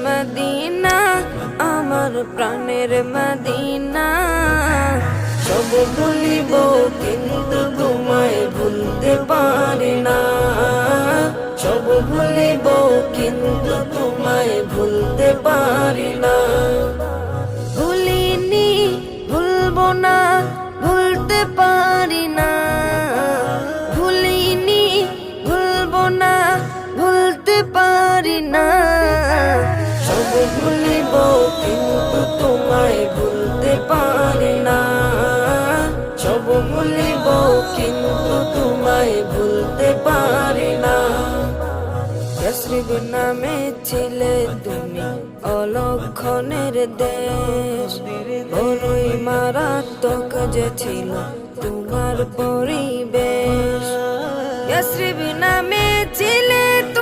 Medina, আমার প্রাণের Medina. সব ভুলিব কিন্তু তোমায় ভুলতে পারি না। সব ভুলিব কিন্তু তোমায় ভুলতে পারি না। ভুলিনি, ভুলবো না, ভুলতে পারি না। ভুলিনি, ভুলবো না, ভুলতে পারি না। সব ভুলিব কিন্তু তোমায় ভুলতে পারি না। সব ভুলিব কিন্তু তোমায় ভুলতে পারি না। ইয়াসরিব নামে ছিলে তুমি অলক্ষণের দেশ, বড়ই মারাত্মক যে ছিল তোমার পরিবেশ। ইয়াসরিব নামে